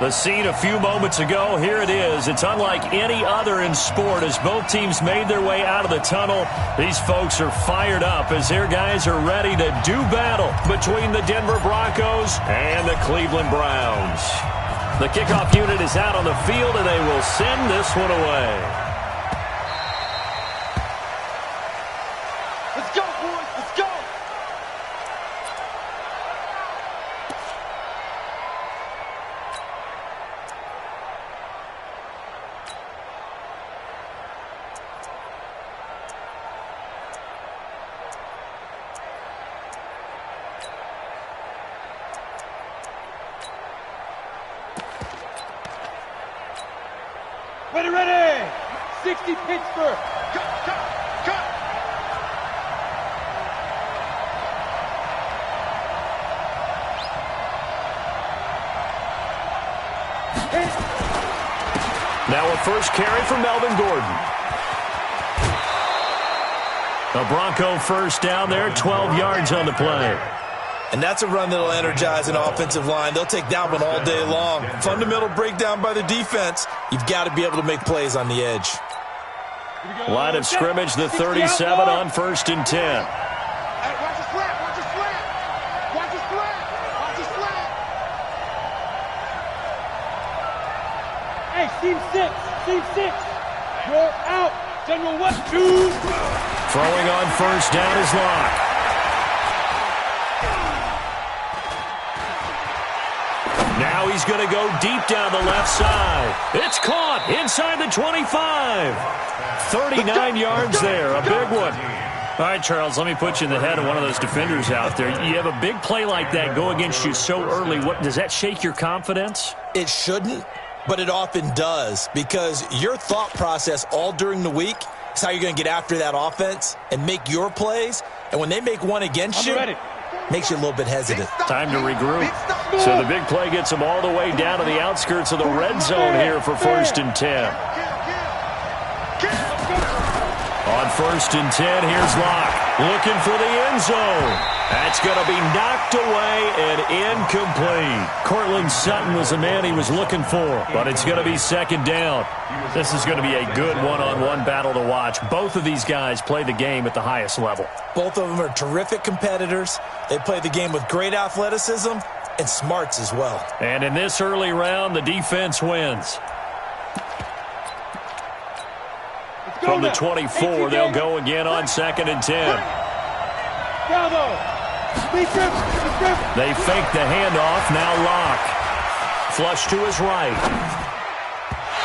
The scene a few moments ago, here it is. It's unlike any other in sport as both teams made their way out of the tunnel. These folks are fired up as their guys are ready to do battle between the Denver Broncos and the Cleveland Browns. The kickoff unit is out on the field, and they will send this one away. Let's go, boys. Let's go. Ready! 60 Pittsburgh! Cut! Now a first carry for Melvin Gordon. A Bronco first down there, 12 yards on the play. And that's a run that'll energize an offensive line. They'll take that one all day long. Fundamental breakdown by the defense. You've got to be able to make plays on the edge. Line of scrimmage, the 37 on 1st and 10. Hey, watch the slant. Watch the slant. Watch the slant. Watch the slant. Hey, seam six. You're out. General what? 2. Throwing on first down is Locke. Now he's going to go deep down the left side. It's caught inside the 25. 39 yards there, a big one. All right, Charles, let me put you in the head of one of those defenders out there. You have a big play like that go against you so early. What does that shake your confidence? It shouldn't, but it often does because your thought process all during the week is how you're going to get after that offense and make your plays. And when they make one against you, makes you a little bit hesitant. Time to regroup. So the big play gets them all the way down to the outskirts of the red zone here for 1st and 10. On 1st and 10, here's Locke looking for the end zone. That's going to be knocked away and incomplete. Cortland Sutton was the man he was looking for, but it's going to be 2nd down. This is going to be a good one-on-one battle to watch. Both of these guys play the game at the highest level. Both of them are terrific competitors. They play the game with great athleticism and smarts as well. And in this early round, the defense wins. From the 24, they'll go again on 2nd and 10. They fake the handoff. Now Locke. Flush to his right.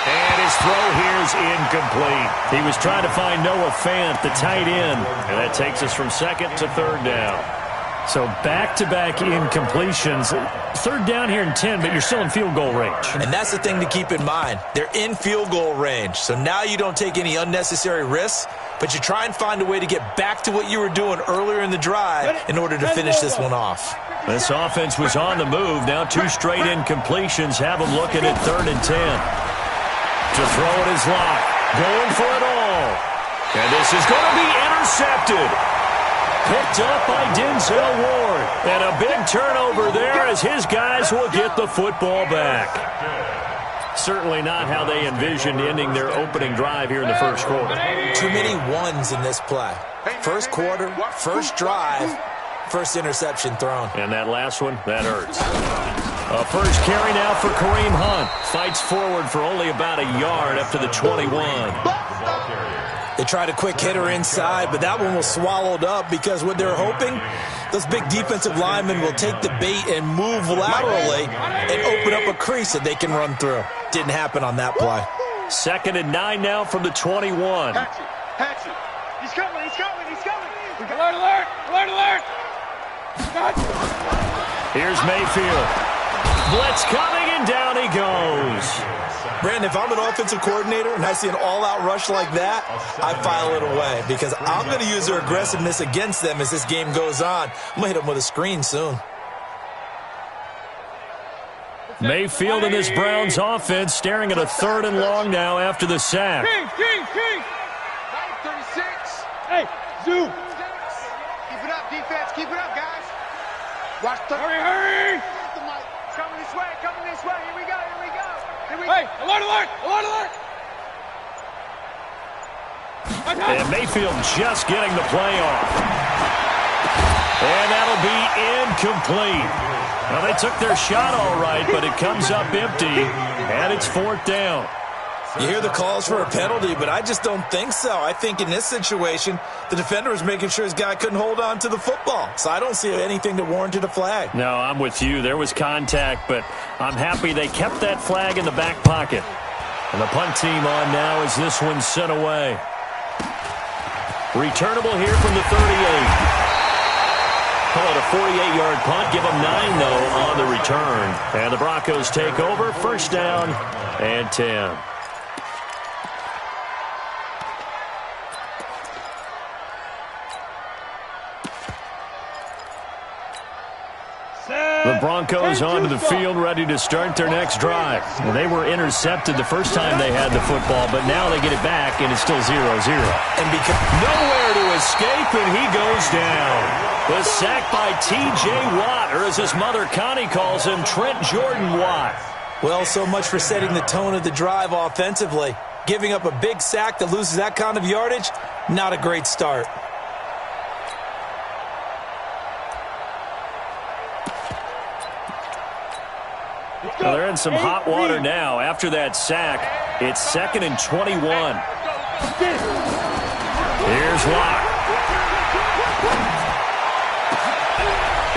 And his throw here is incomplete. He was trying to find Noah Fant, the tight end. And that takes us from 2nd to 3rd down. So back-to-back incompletions. 3rd down here in 10, but you're still in field goal range. And that's the thing to keep in mind. They're in field goal range. So now you don't take any unnecessary risks, but you try and find a way to get back to what you were doing earlier in the drive in order to finish this one off. This offense was on the move. Now 2 straight incompletions have them looking at 3rd and 10. To throw it is Locke. Going for it all. And this is going to be intercepted. Picked up by Denzel Ward. And a big turnover there as his guys will get the football back. Certainly not how they envisioned ending their opening drive here in the 1st quarter. Too many ones in this play. 1st quarter, 1st drive, 1st interception thrown. And that last one, that hurts. A first carry now for Kareem Hunt. Fights forward for only about a yard up to the 21. They tried a quick hitter inside, but that one was swallowed up because what they're hoping, those big defensive linemen will take the bait and move laterally and open up a crease that they can run through. Didn't happen on that play. 2nd and 9 now from the 21. Hatchet. He's coming. Alert. Here's Mayfield. Blitz coming, and down he goes. Brandon, if I'm an offensive coordinator and I see an all-out rush like that, I file it away because I'm going to use their aggressiveness against them as this game goes on. I'm going to hit them with a screen soon. Mayfield and this Browns offense staring at a 3rd and long now after the sack. King. 36. Hey, Zoo. Keep it up, defense. Keep it up, guys. Watch the... Hurry. Coming this way. Here we go. Hey, alert, alert, alert, alert! And Mayfield just getting the play off. And that'll be incomplete. Well, they took their shot all right, but it comes up empty, and it's 4th down. You hear the calls for a penalty, but I just don't think so. I think in this situation, the defender was making sure his guy couldn't hold on to the football. So I don't see anything that warranted a flag. No, I'm with you. There was contact, but I'm happy they kept that flag in the back pocket. And the punt team on now as this one's sent away. Returnable here from the 38. Call it a 48-yard punt. Give them 9, though, on the return. And the Broncos take over. 1st down and 10. The Broncos onto the field ready to start their next drive. Well, they were intercepted the first time they had the football, but now they get it back, and it's still 0-0. And nowhere to escape, and he goes down. The sack by T.J. Watt, or as his mother Connie calls him, Trent Jordan Watt. Well, so much for setting the tone of the drive offensively. Giving up a big sack that loses that kind of yardage, not a great start. Well, they're in some hot water now. After that sack, it's 2nd and 21. Here's Watt.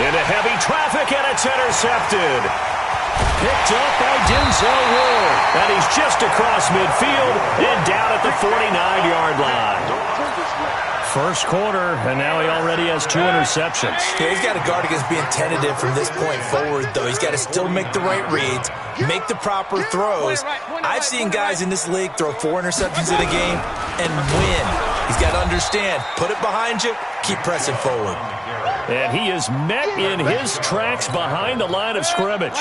Into heavy traffic, and it's intercepted. Picked up by Denzel Ward. And he's just across midfield and down at the 49-yard line. First quarter, and now he already has 2 interceptions. Yeah, he's got to guard against being tentative from this point forward, though. He's got to still make the right reads, make the proper throws. I've seen guys in this league throw 4 interceptions in a game and win. He's got to understand, put it behind you, keep pressing forward. And he is met in his tracks behind the line of scrimmage.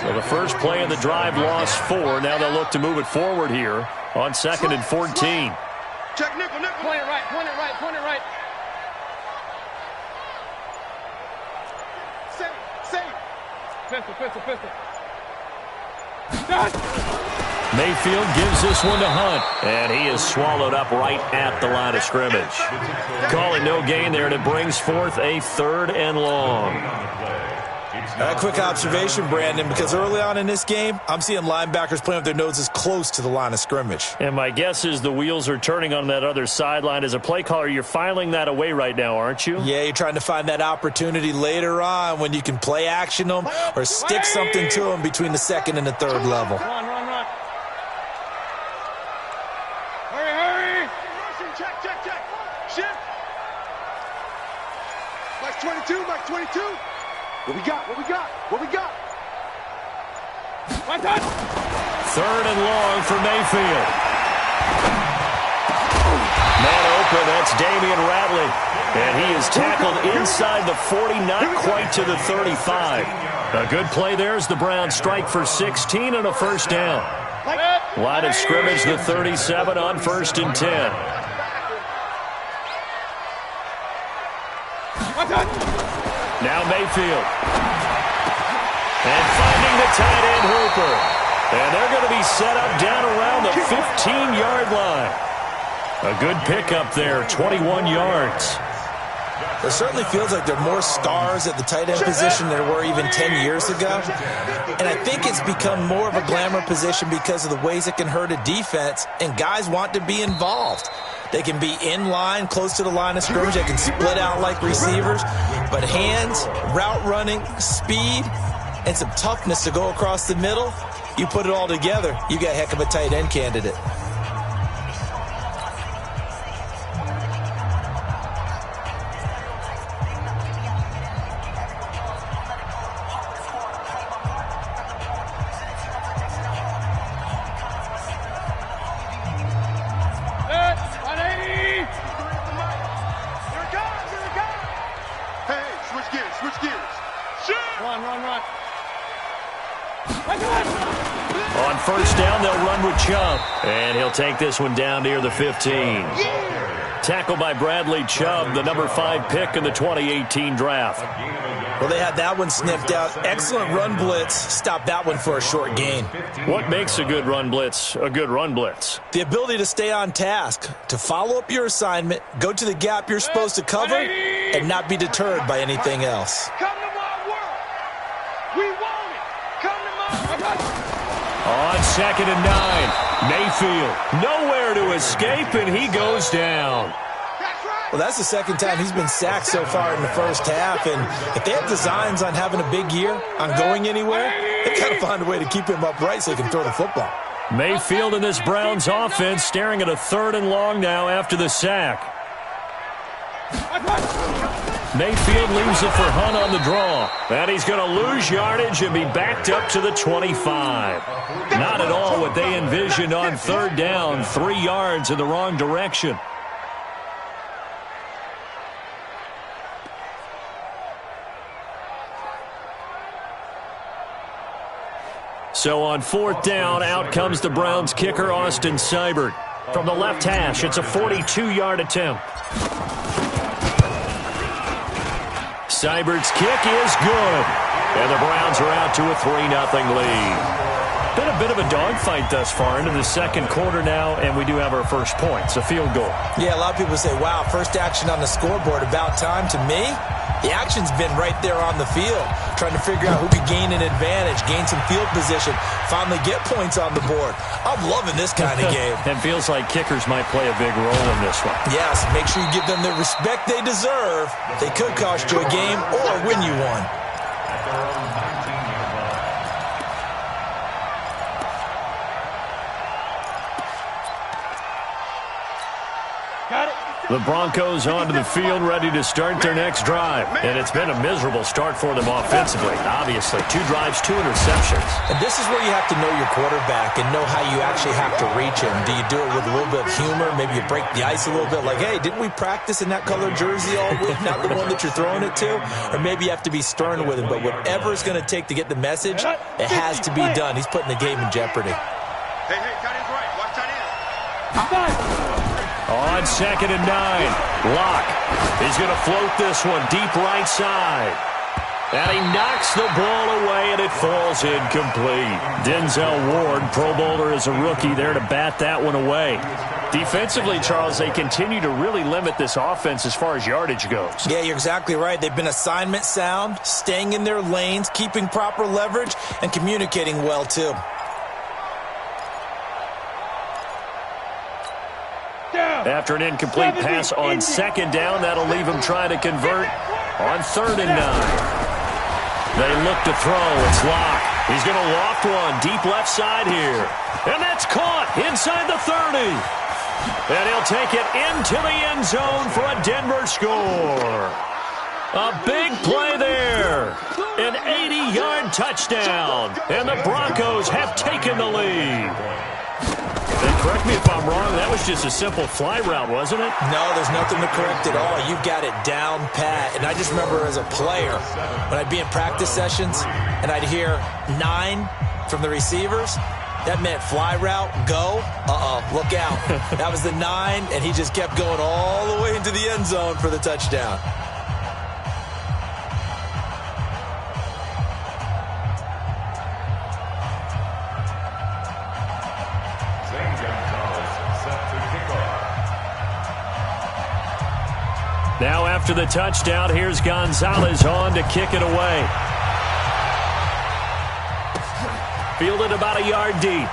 So the first play of the drive lost 4. Now they'll look to move it forward here on 2nd and 14. Check nickel, nickel. Point it right, point it right, point it right. Save. Pistol. Mayfield gives this one to Hunt, and he is swallowed up right at the line of scrimmage. Calling no gain there, and it brings forth a 3rd and long. A quick observation, Brandon, because early on in this game, I'm seeing linebackers playing with their noses close to the line of scrimmage. And my guess is the wheels are turning on that other sideline. As a play caller, you're filing that away right now, aren't you? Yeah, you're trying to find that opportunity later on when you can play action them or stick something to them between the 2nd and the 3rd level. Run. Hurry. Check. Shift. Mike 22. What we got? My touch. 3rd and long for Mayfield. Man open, that's Damian Ratley. And he is tackled inside the 40, not quite to the 35. A good play there as the Browns strike for 16 and a 1st down. Line of scrimmage, the 37 on 1st and 10. Now Mayfield. And finding the tight end Hooper. And they're going to be set up down around the 15-yard line. A good pickup there, 21 yards. It certainly feels like there are more stars at the tight end position than there were even 10 years ago. And I think it's become more of a glamour position because of the ways it can hurt a defense, and guys want to be involved. They can be in line, close to the line of scrimmage. They can split out like receivers. But hands, route running, speed, and some toughness to go across the middle, you put it all together, you got a heck of a tight end candidate. On 1st down, they'll run with Chubb. And he'll take this one down near the 15. Tackled by Bradley Chubb, the number 5 pick in the 2018 draft. Well, they had that one sniffed out. Excellent run blitz. Stopped that one for a short gain. What makes a good run blitz a good run blitz? The ability to stay on task, to follow up your assignment, go to the gap you're supposed to cover, and not be deterred by anything else. Come to my world. We want it. Come to my world. On 2nd and 9, Mayfield nowhere to escape, and he goes down. Well, that's the second time he's been sacked so far in the first half, and if they have designs on having a big year, on going anywhere, they've got to find a way to keep him upright so he can throw the football. Mayfield in this Browns offense staring at a 3rd and long now after the sack. Mayfield leaves it for Hunt on the draw. And he's going to lose yardage and be backed up to the 25. Not at all what they envisioned on 3rd down, 3 yards in the wrong direction. So on 4th down, out comes the Browns kicker, Austin Seibert. From the left hash, it's a 42-yard attempt. Seibert's kick is good. And the Browns are out to a 3-0 lead. Been a bit of a dogfight thus far into the second quarter now, and we do have our first points, a field goal. Yeah, a lot of people say, wow, first action on the scoreboard, about time. To me, the action's been right there on the field, trying to figure out who could gain an advantage, gain some field position, finally get points on the board. I'm loving this kind of game. It feels like kickers might play a big role in this one. Yes, make sure you give them the respect they deserve. They could cost you a game or win you one. The Broncos onto the field, ready to start their next drive. And it's been a miserable start for them offensively. Obviously, 2 drives, 2 interceptions. And this is where you have to know your quarterback and know how you actually have to reach him. Do you do it with a little bit of humor? Maybe you break the ice a little bit, like, hey, didn't we practice in that colored jersey all week, not the one that you're throwing it to? Or maybe you have to be stern with him. But whatever it's going to take to get the message, it has to be done. He's putting the game in jeopardy. Hey, tight end's right. Watch tight end. On 2nd and 9, Locke. He's going to float this one deep right side. And he knocks the ball away, and it falls incomplete. Denzel Ward, Pro Bowler as a rookie, there to bat that one away. Defensively, Charles, they continue to really limit this offense as far as yardage goes. Yeah, you're exactly right. They've been assignment sound, staying in their lanes, keeping proper leverage, and communicating well, too. After an incomplete pass on 2nd down, that'll leave him trying to convert on 3rd and 9. They look to throw. It's Locke. He's going to loft one deep left side here. And that's caught inside the 30. And he'll take it into the end zone for a Denver score. A big play there. An 80-yard touchdown. And the Broncos have taken the lead. And correct me if I'm wrong, that was just a simple fly route, wasn't it? No, there's nothing to correct at all. You've got it down pat. And I just remember as a player, when I'd be in practice sessions and I'd hear 9 from the receivers, that meant fly route, go, look out. That was the 9, and he just kept going all the way into the end zone for the touchdown. Now after the touchdown, here's Gonzalez on to kick it away. Fielded about a yard deep.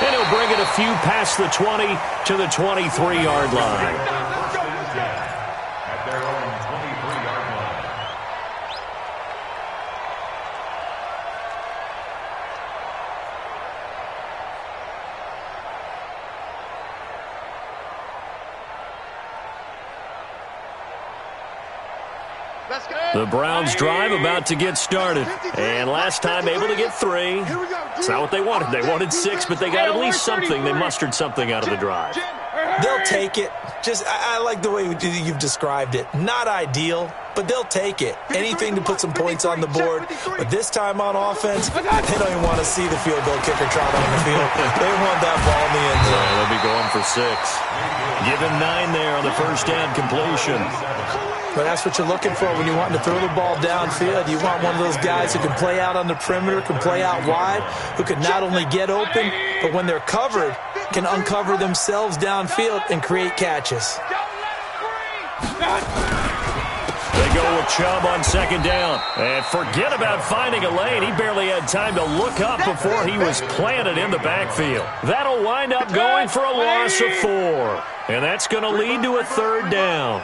And he'll bring it a few past the 20 to the 23-yard line. The Browns drive about to get started. And last time able to get 3. It's not what they wanted. They wanted 6, but they got at least something. They mustered something out of the drive. They'll take it. I like the way you've described it. Not ideal, but they'll take it. Anything to put some points on the board. But this time on offense, they don't even want to see the field goal kicker trot on the field. They want that ball in the end zone. Yeah, they'll be going for 6. Give him 9 there on the first down completion. But that's what you're looking for when you want to throw the ball downfield. You want one of those guys who can play out on the perimeter, can play out wide, who can not only get open, but when they're covered, can uncover themselves downfield and create catches. They go with Chubb on second down. And forget about finding a lane. He barely had time to look up before he was planted in the backfield. That'll wind up going for a loss of 4. And that's going to lead to a third down.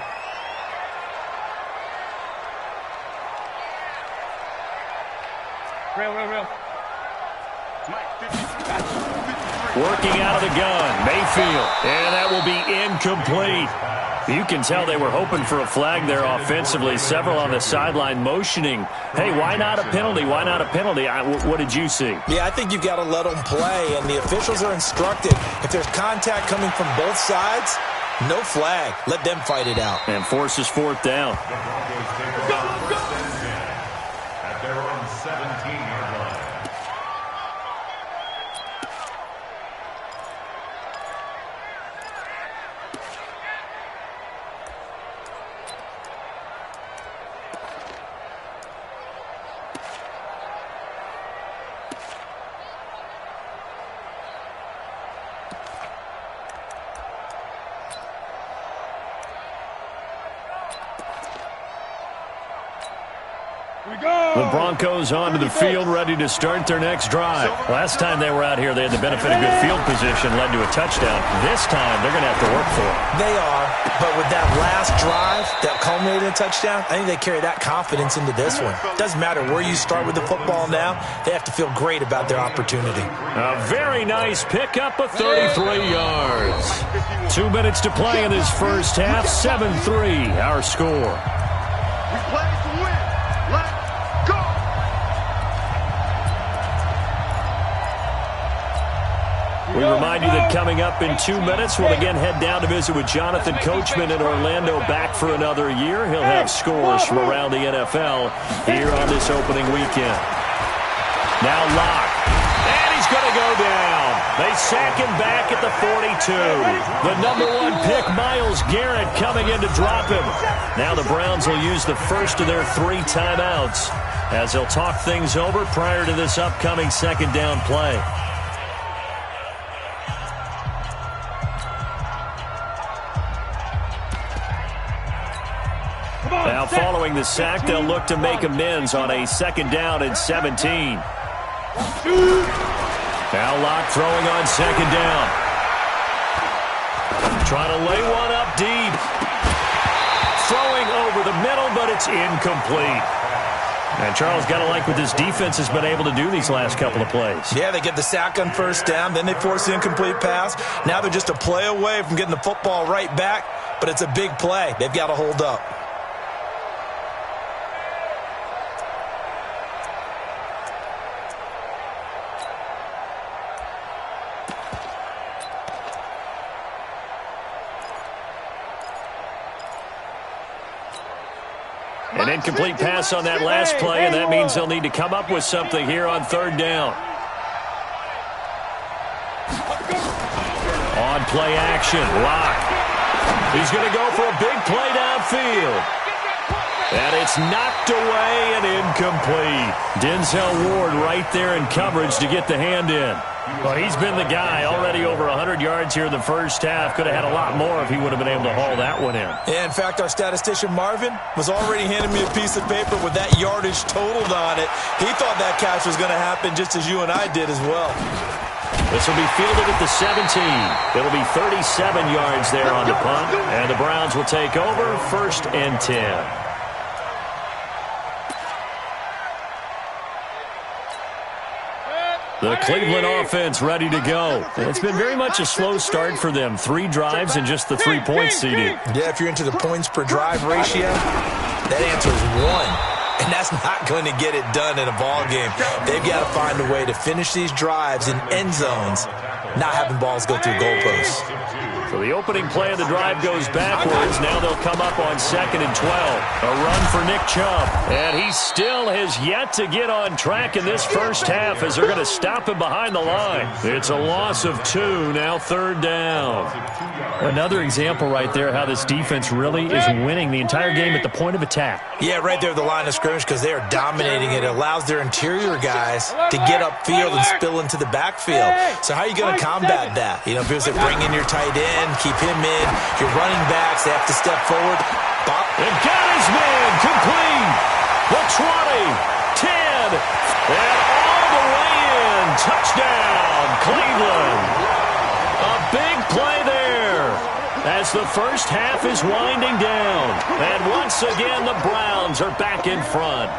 Real. Working out of the gun, Mayfield. And that will be incomplete. You can tell they were hoping for a flag there offensively. Several on the sideline motioning, hey, why not a penalty? Why not a penalty? What did you see? Yeah, I think you've got to let them play, and the officials are instructed. If there's contact coming from both sides, no flag. Let them fight it out. And forces 4th down. At their own 17-yard line. The Broncos onto the field, ready to start their next drive. Last time they were out here, they had the benefit of good field position, led to a touchdown. This time, they're going to have to work for it. They are, but with that last drive that culminated in a touchdown, I think they carry that confidence into this one. Doesn't matter where you start with the football now, they have to feel great about their opportunity. A very nice pickup of 33 yards. 2 minutes to play in this first half, 7-3, our score. We play to win. Let's go. We remind you that coming up in 2 minutes, we'll again head down to visit with Jonathan Coachman in Orlando, back for another year. He'll have scores from around the NFL here on this opening weekend. Now Locke. And he's going to go down. They sack him back at the 42. The number 1 pick, Myles Garrett, coming in to drop him. Now the Browns will use the first of their 3 timeouts as they'll talk things over prior to this upcoming second down play. Now following the sack, they'll look to make amends on a second down and 17. Now Locke throwing on second down. Trying to lay one up deep. Throwing over the middle, but it's incomplete. And Charles, got to like what this defense has been able to do these last couple of plays. Yeah, they get the sack on first down, then they force the incomplete pass. Now they're just a play away from getting the football right back, but it's a big play. They've got to hold up. An incomplete pass on that last play, and that means they'll need to come up with something here on third down. On play action, Locke. He's going to go for a big play downfield. And it's knocked away and incomplete. Denzel Ward right there in coverage to get the hand in. Well, he's been the guy, already over 100 yards here in the first half. Could have had a lot more if he would have been able to haul that one in. Yeah, in fact, our statistician Marvin was already handing me a piece of paper with that yardage totaled on it. He thought that catch was going to happen just as you and I did as well. This will be fielded at the 17. It'll be 37 yards there on the punt, and the Browns will take over, 1st and 10. The Cleveland offense ready to go. It's been very much a slow start for them. 3 drives and just the 3 points seeded. Yeah, if you're into the points per drive ratio, that answer is 1. And that's not going to get it done in a ball game. They've got to find a way to finish these drives in end zones not having balls go through goalposts. So the opening play of the drive goes backwards. Now they'll come up on 2nd and 12. A run for Nick Chubb. And he still has yet to get on track in this first half as they're going to stop him behind the line. It's a loss of 2, now 3rd down. Another example right there how this defense really is winning the entire game at the point of attack. Yeah, right there at the line of scrimmage because they are dominating it. It allows their interior guys to get upfield and spill into the backfield. So how are you going to combat that? You know, because they bring in your tight end, keep him in. Your running backs, they have to step forward. Bop. And got his man complete. The 20, 10, and all the way in. Touchdown, Cleveland. A big play there as the first half is winding down. And once again, the Browns are back in front.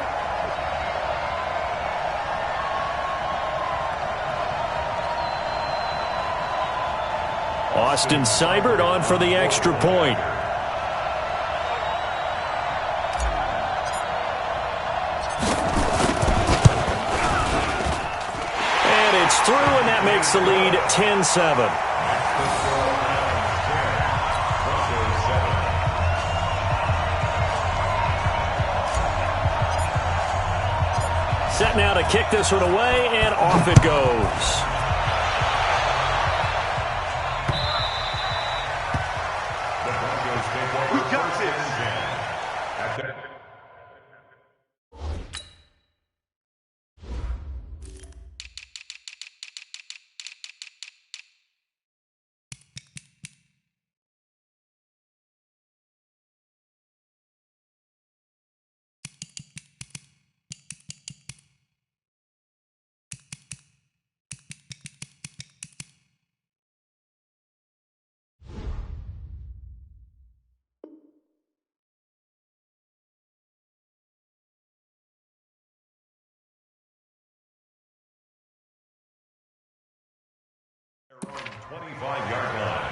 Austin Seibert on for the extra point. And it's through, and that makes the lead 10-7. Set now to kick this one away, and off it goes. Their own 25-yard line.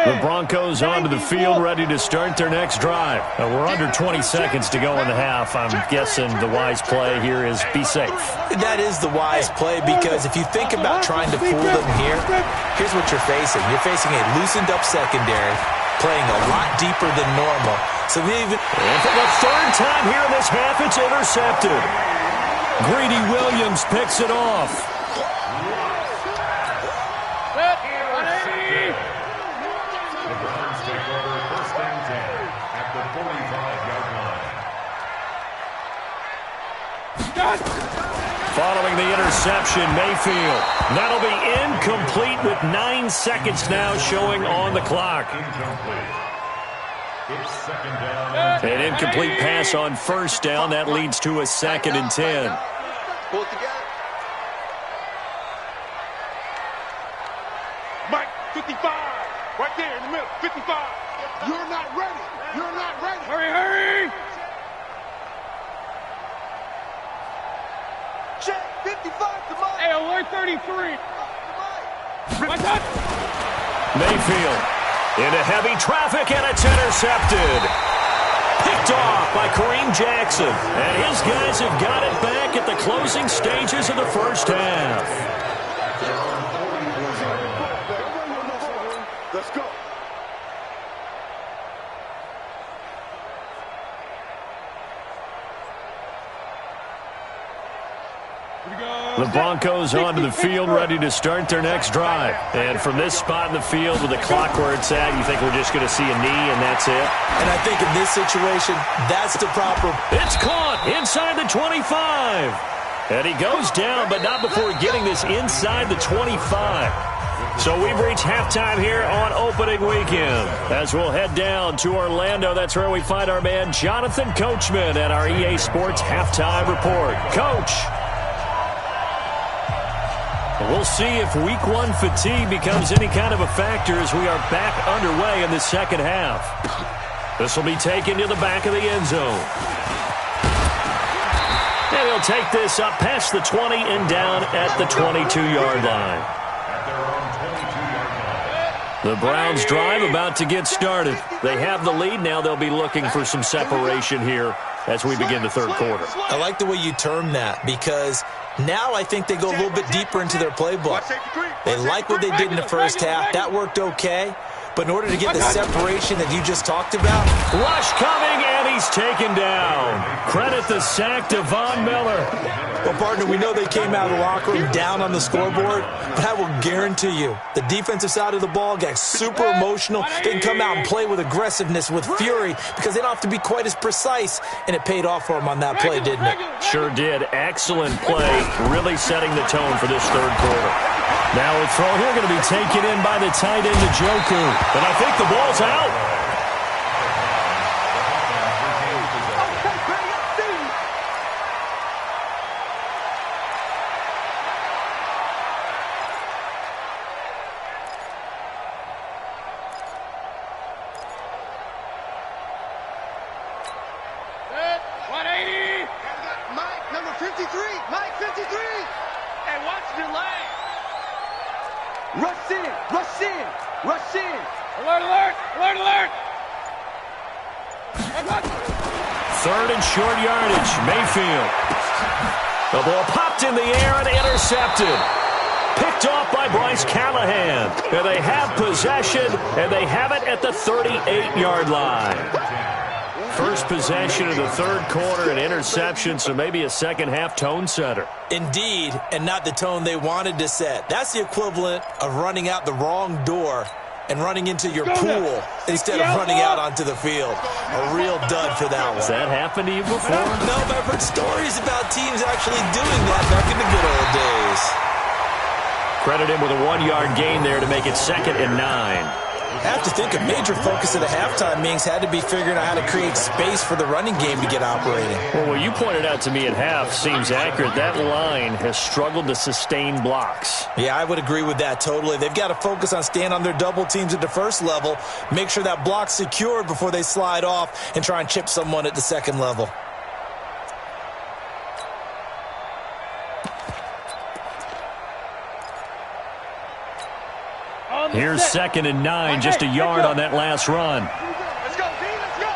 The Broncos onto the field, ready to start their next drive. We're under 20 seconds to go in the half. I'm guessing the wise play here is be safe. That is the wise play because if you think about trying to fool them here, here's what you're facing. You're facing a loosened-up secondary, playing a lot deeper than normal. So even and for the 3rd time here in this half, it's intercepted. Greedy Williams picks it off. Following the interception, Mayfield. That'll be incomplete with 9 seconds now showing on the clock. It's 2nd down. An incomplete pass on 1st down. That leads to a 2nd and 10. Pull it together. Mike, 55. Right there in the middle. 55. You're not ready. You're not ready. Hurry, hurry. Check. 55 to Mike. Hey, alert 33. What's up? Mayfield into heavy traffic, and it's intercepted. Picked off by Kareem Jackson. And his guys have got it back at the closing stages of the first half. Let's go. The Broncos onto the field, ready to start their next drive. And from this spot in the field with the clock where it's at, you think we're just going to see a knee and that's it? And I think in this situation, that's the proper. It's caught inside the 25. And he goes down, but not before getting this inside the 25. So we've reached halftime here on opening weekend. As we'll head down to Orlando, that's where we find our man Jonathan Coachman at our EA Sports Halftime Report. Coach. We'll see if Week 1 fatigue becomes any kind of a factor as we are back underway in the second half. This will be taken to the back of the end zone. And he'll take this up past the 20 and down at the 22-yard line. At their own The Browns drive about to get started. They have the lead. Now they'll be looking for some separation here as we begin the third quarter. I like the way you term that because now I think they go a little bit deeper into their playbook. They like what they did in the first half. That worked okay. But in order to get the separation that you just talked about. Rush coming, and he's taken down. Credit the sack to Von Miller. Well, partner, we know they came out of the locker room down on the scoreboard, but I will guarantee you the defensive side of the ball got super emotional. They can come out and play with aggressiveness, with fury, because they don't have to be quite as precise, and it paid off for them on that play, didn't it? Sure did. Excellent play, really setting the tone for this third quarter. Now a throw here going to be taken in by the tight end, Njoku. And I think the ball's out. Mike, number 53. Mike, 53. Hey, watch the leg. Rush in, rush in, rush in. Alert, alert, alert, alert. Third and short yardage, Mayfield. The ball popped in the air and intercepted. Picked off by Bryce Callahan. And they have possession, and they have it at the 38-yard line. First possession of the third quarter, an interception, so maybe a second-half tone setter. Indeed, and not the tone they wanted to set. That's the equivalent of running out the wrong door and running into your pool instead of running out onto the field. A real dud for that one. Has that happened to you before? No, but I've heard stories about teams actually doing that back in the good old days. Credit him with a 1-yard gain there to make it 2nd and 9. I have to think a major focus of the halftime meetings had to be figuring out how to create space for the running game to get operating. Well, what you pointed out to me at half seems accurate. That line has struggled to sustain blocks. Yeah, I would agree with that totally. They've got to focus on staying on their double teams at the first level, make sure that block's secured before they slide off and try and chip someone at the second level. Here's 2nd and 9, just a yard on that last run. Let's go, D, let's go.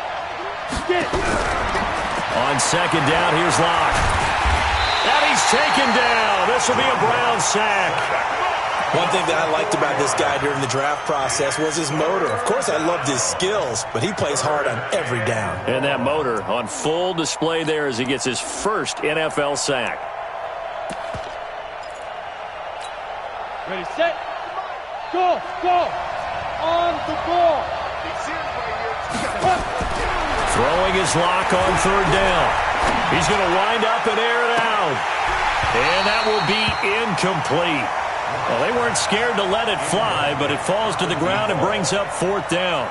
On 2nd down, here's Locke. And he's taken down. This will be a Brown sack. One thing that I liked about this guy during the draft process was his motor. Of course, I loved his skills, but he plays hard on every down. And that motor on full display there as he gets his first NFL sack. Ready, set, go, go, on the ball. Throwing his Lock on 3rd down. He's going to wind up and air it out. And that will be incomplete. Well, they weren't scared to let it fly, but it falls to the ground and brings up 4th down.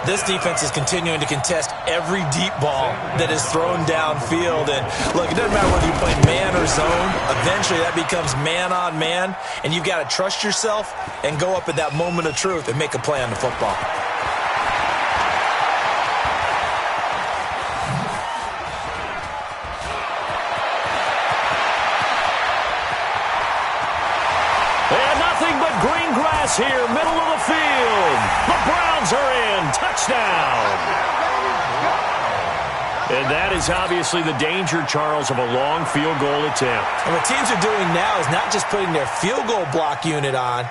This defense is continuing to contest every deep ball that is thrown downfield. And look, it doesn't matter whether you play man or zone. Eventually, that becomes man on man. And you've got to trust yourself and go up at that moment of truth and make a play on the football. Green grass here, middle of the field. The Browns are in. Touchdown. And that is obviously the danger, Charles, of a long field goal attempt. And what teams are doing now is not just putting their field goal block unit on.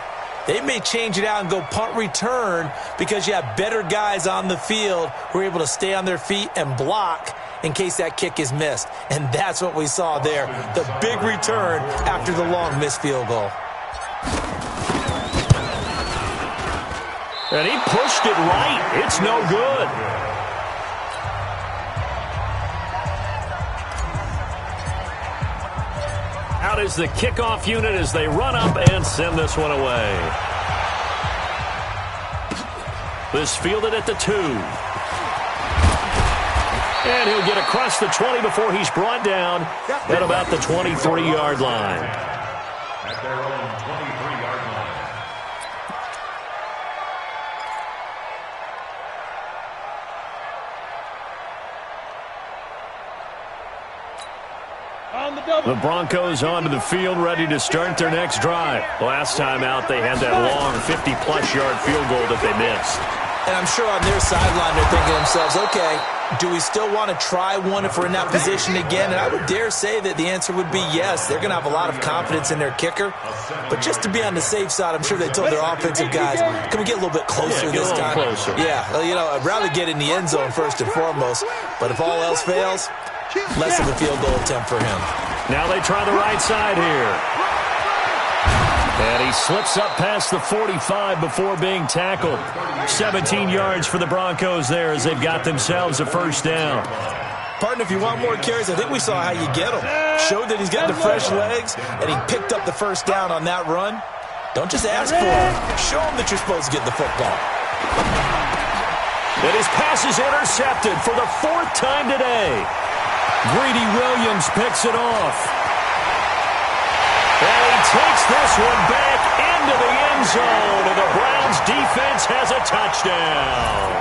They may change it out and go punt return because you have better guys on the field who are able to stay on their feet and block in case that kick is missed. And that's what we saw there, the big return after the long missed field goal. And he pushed it right. It's no good. Out is the kickoff unit as they run up and send this one away. This fielded at the 2. And he'll get across the 20 before he's brought down at about the 23-yard line. At their own 23-yard line. On the double. The Broncos onto the field, ready to start their next drive. Last time out, they had that long 50-plus yard field goal that they missed. And I'm sure on their sideline they're thinking to themselves, okay, do we still want to try one if we're in that position again? And I would dare say that the answer would be yes. They're going to have a lot of confidence in their kicker. But just to be on the safe side, I'm sure they told their offensive guys, can we get a little bit closer this time? Closer. Yeah, well, you know, I'd rather get in the end zone first and foremost. But if all else fails, less of a field goal attempt for him. Now they try the right side here. And he slips up past the 45 before being tackled. 17 yards for the Broncos there as they've got themselves a first down. Partner, if you want more carries, I think we saw how you get them. Showed that he's got the fresh legs, and he picked up the first down on that run. Don't just ask for him. Show him that you're supposed to get the football. And his pass is intercepted for the 4th time today. Greedy Williams picks it off. And he takes this one back into the end zone, and the Browns defense has a touchdown.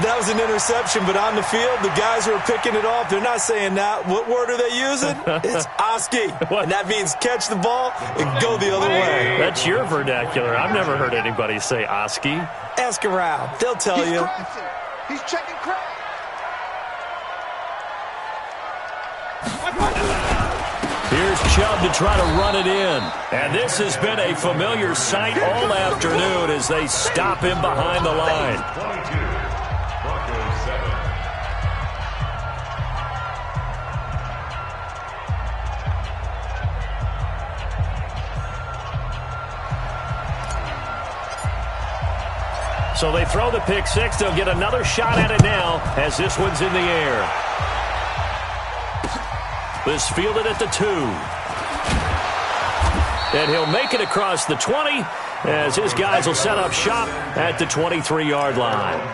That was an interception, but on the field, the guys who are picking it off, they're not saying that. What word are they using? It's Oski. And that means catch the ball and go the other way. That's your vernacular. I've never heard anybody say Oski. Ask around. They'll tell you. He's checking crack. Here's Chubb to try to run it in. And this has been a familiar sight all afternoon as they stop him behind the line. 22, Broncos 7. So they throw the pick six. They'll get another shot at it now as this one's in the air. This fielded at the 2. And he'll make it across the 20 as his guys will set up shop at the 23-yard line. 23-yard line.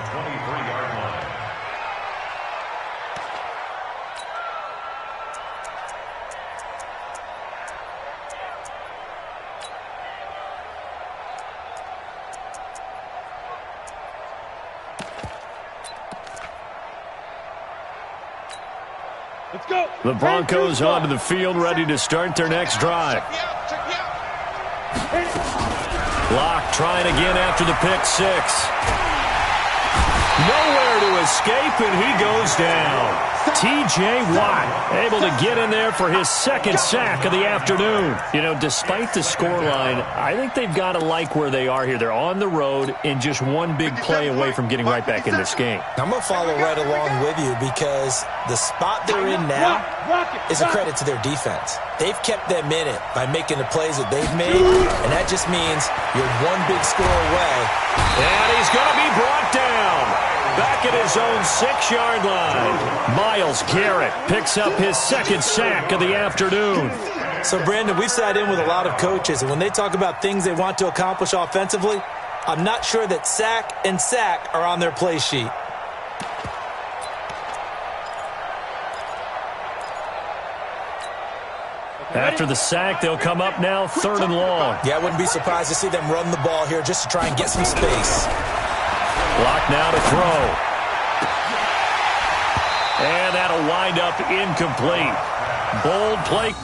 Let's go. The Broncos onto the field, ready to start their next drive. Locke trying again after the pick six. Nowhere to escape, and he goes down. T.J. Watt able to get in there for his second sack of the afternoon. You know, despite the scoreline, I think they've got to like where they are here. They're on the road and just one big play away from getting right back in this game. I'm going to follow right along with you because the spot they're in now is a credit to their defense. They've kept them in it by making the plays that they've made, and that just means you're one big score away. And he's going to be brought down. Back at his own 6-yard line. Myles Garrett picks up his second sack of the afternoon. So, Brandon, we've sat in with a lot of coaches, and when they talk about things they want to accomplish offensively, I'm not sure that sack and sack are on their play sheet. After the sack, they'll come up now 3rd and long. Yeah, I wouldn't be surprised to see them run the ball here just to try and get some space. Clock now to throw. And that'll wind up incomplete. Bold play